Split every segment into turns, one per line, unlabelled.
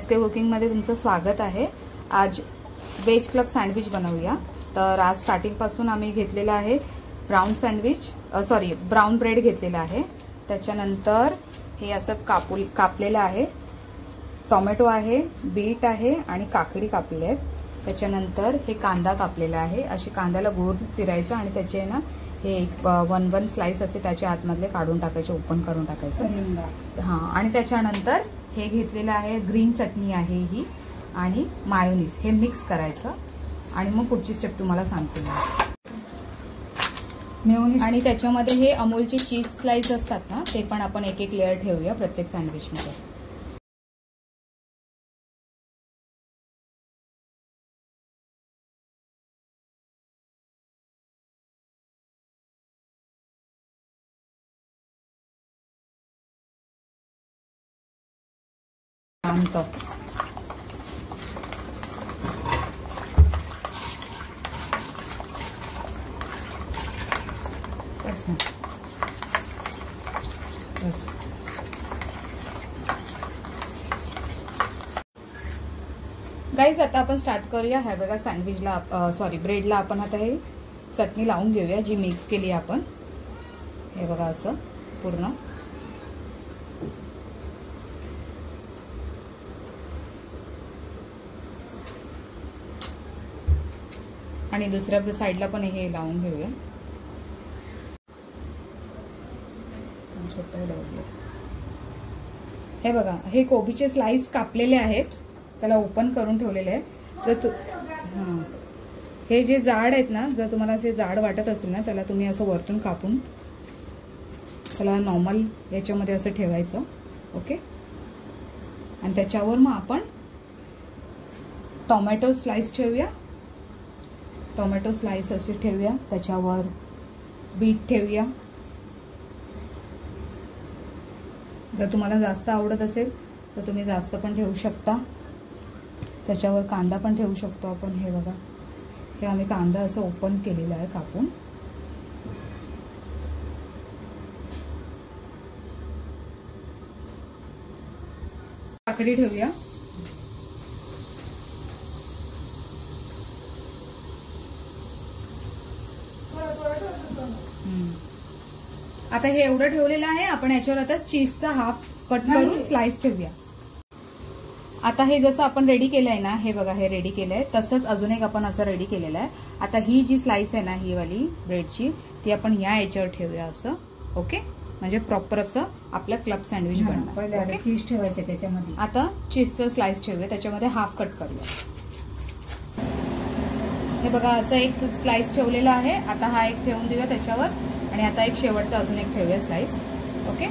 SK कुकिंगमध्ये तुमचं स्वागत आहे। आज वेज क्लब सँडविच बनवूया। तर आज स्टार्टिंग पासून आम्ही घेतलेला आहे ब्राउन सँडविच, ब्राउन ब्रेड घेतलेला आहे। त्याच्यानंतर हे असं कापलेलं आहे, टोमॅटो आहे, बीट आहे आणि काकडी कापलेले आहेत। त्याच्यानंतर हे कांदा कापलेला आहे। अशी कांद्याला गोल चिरायचं आणि त्याचे ना हे एक 1 स्लाइस असे त्याच्या आतमधले काढून टाकायचे, ओपन करून टाकायचं। हां, आणि त्याच्यानंतर हे घेतलेलं आहे ग्रीन चटणी आहे ही आणि मायोनीज, हे मिक्स करायचं आणि मग पुढची स्टेप तुम्हाला सांगते मी। आणि त्याच्यामध्ये हे अमूलचे चीज स्लाइस असतात ना, ते पण आपण एक एक लेअर ठेवूया प्रत्येक सँडविचमध्ये। गाइस, आता आपण स्टार्ट करूया। हे बघा सँडविचला ब्रेडला आपण आता हे चटणी लावून घेऊया जी मिक्स केली आपण। हे बघा असं पूर्ण। आणि दुसऱ्या साइडला पण हे लावून घेऊया। हे बघा, हे कोबीचे स्लाइस कापलेले आहेत, त्याला ओपन करून ठेवलेले आहे। तर हे जे जाड आहेत ना, जर तुम्हाला असे जाड वाटत असेल ना, त्याला तुम्ही असं वरतून कापून त्याला नॉर्मल याच्यामध्ये असं ठेवायचं, ओके। आणि त्याच्यावर मग आपण टोमॅटो स्लाइस ठेवूया, टोमॅटो स्लाइस असे ठेवूया। त्याच्यावर बीट ठेवूया, जर तुम्हाला जास्त आवडत असेल तर तुम्ही जास्त पण ठेवू शकता। त्याच्यावर कांदा पण ठेवू शकतो आपण। हे बघा, हे आम्ही कांदा असं ओपन केलेला आहे कापून। काकडी ठेवूया। आता हे एवढं ठेवलेलं आहे आपण, याच्यावर आता चीजचा हाफ कट करून स्लाइस ठेवूया। आता हे जसं आपण रेडी केलंय ना, हे बघा हे रेडी केलंय, तसंच अजून एक आपण असं रेडी केलेलं आहे। आता ही जी स्लाइस आहे ना, ही वाली ब्रेडची, ती आपण या याच्यावर ठेवूया असं, ओके। म्हणजे प्रॉपर असं आपलं क्लब सँडविच बनणार।
पहिले चीज ठेवायचे त्याच्यामध्ये।
आता चीजचं स्लाइस ठेवूया, त्याच्यामध्ये हाफ कट करूया। हे बघा असं एक स्लाइस ठेवलेला आहे। आता हा एक ठेवून देऊया त्याच्यावर, आणि आता एक शेवटचा अजून एक ठेवूया स्लाइस, ओके।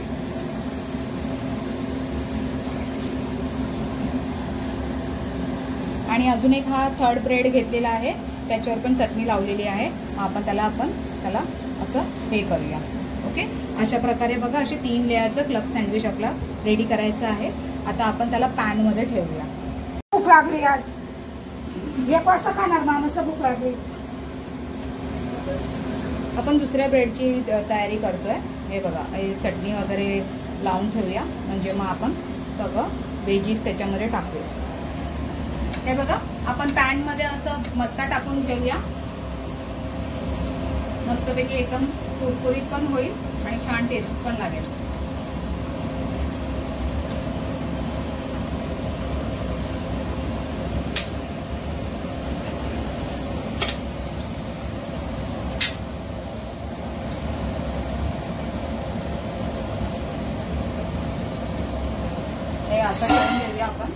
आणि अजून एक हा थर्ड ब्रेड घेतलेला आहे, त्याच्यावर पण चटणी लावलेली आहे। आपण त्याला असं हे करूया, ओके। अशा प्रकारे बघा असे 3 लेअरचं क्लब सँडविच आपला रेडी करायचं आहे। आता आपण त्याला पॅन मध्ये ठेवूया।
भूक लागली आज, 1 वाजता खाणार माणूसला, भूक लागली।
आपण दुसऱ्या ब्रेडची तयारी करतोय। हे बघा, हे चटणी वगैरे लावून ठेवूया, म्हणजे मग आपण सगळं वेजीस त्याच्यामध्ये टाकूया। हे बघा, आपण पॅन मध्ये असं मस्का टाकून घेऊया, मस्तपैकी एकदम कुरकुरीत पण होईल आणि छान टेस्ट पण लागेल। हे असं करून देऊया आपण।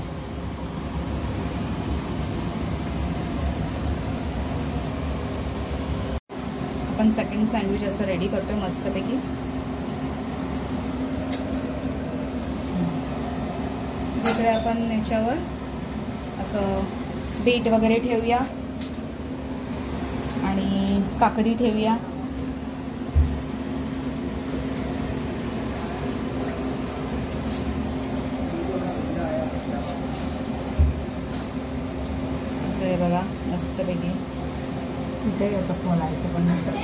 आपण सेकंड सँडविच असं रेडी करतोय मस्तपैकी। दुसरे आपण याच्यावर असं बीट वगैरे ठेवूया आणि काकडी ठेवूया। असं हे बघा मस्तपैकी
इथे याचा खोलायचं पण नसतं।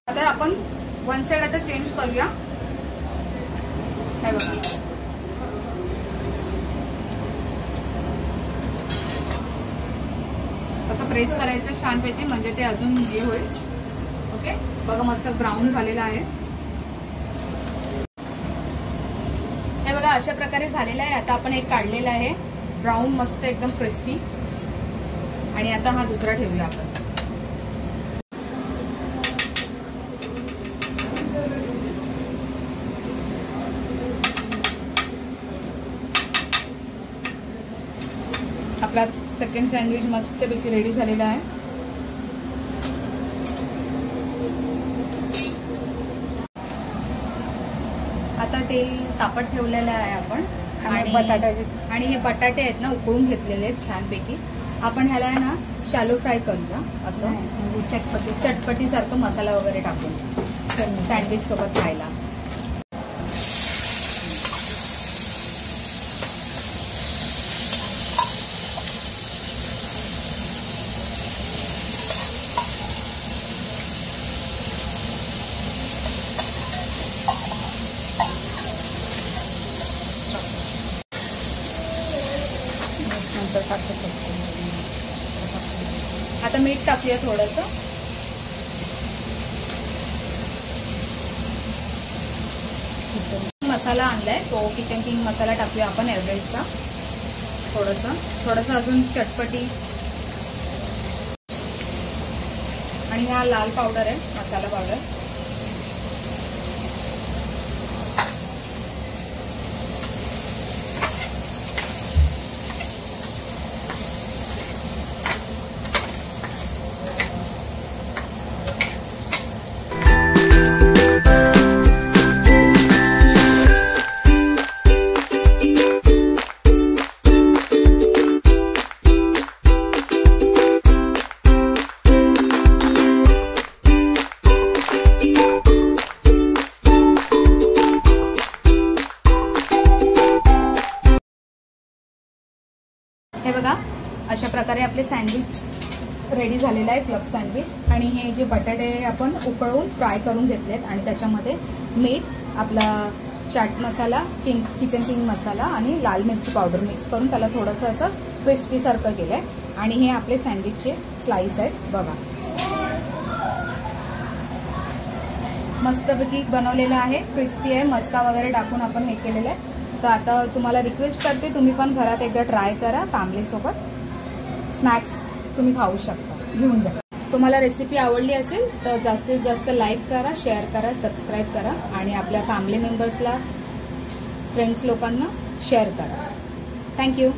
आता आपण वन साइड आता चेंज करूया। हे बघा, असं प्रेस करायचं छानपैकी, म्हणजे ते अजून हे होईल. ओके, बघा मस्त ब्राऊन झालेला आहे. हे बघा अशा प्रकारे झालेलं आहे. आता आपण एक काढलेला आहे ब्राऊन मस्त एकदम क्रिस्पी. आणि आता हा दुसरा ठेवूया आपण. आपला सेकंड सँडविच मस्तपैकी रेडी झालेला आहे. आता ते कापड ठेवलेलं आहे आपण. आणि हे बटाटे आहेत ना उकळून घेतलेले आहेत छानपैकी. आपण ह्याला आहे ना शॅलो फ्राय करूया असं चटपटी सारखं मसाला वगैरे टाकून सँडविच सोबत खायला. आता मीठ टाकूया थोडंसं. मसाला आणलाय तो किचन किंग मसाला टाकूया आपण एव्हरेस्टचा. थोडंसं अजून चटपटी. आणि हा लाल पावडर आहे, मसाला पावडर. हे बघा अशा प्रकारे आपले सँडविच रेडी झालेलं आहे, क्लब सँडविच. आणि हे जे बटाटे आपण उकळून फ्राय करून घेतलेत आणि त्याच्यामध्ये मीठ, आपला चाट मसाला, किचन किंग मसाला आणि लाल मिरची पावडर मिक्स करून त्याला थोडंसं असं क्रिस्पी सारखं केलंय. आणि हे आपले सँडविचचे स्लाइस आहेत बघा. मस्तपैकी बनवलेलं आहे, क्रिस्पी आहे, मस्का वगैरे टाकून आपण हे केलेलं आहे. तर आता तुम्हाला रिक्वेस्ट करते तुम्ही पण घरात एकदा ट्राय करा. फॅमिलीसोबत स्नॅक्स तुम्ही खाऊ शकता, घेऊन जा. तुम्हाला रेसिपी आवडली असेल तर जास्तीत जास्त लाईक करा, शेअर करा, सबस्क्राईब करा आणि आपल्या फॅमिली मेंबर्सला, फ्रेंड्स लोकांना शेअर करा. थँक्यू.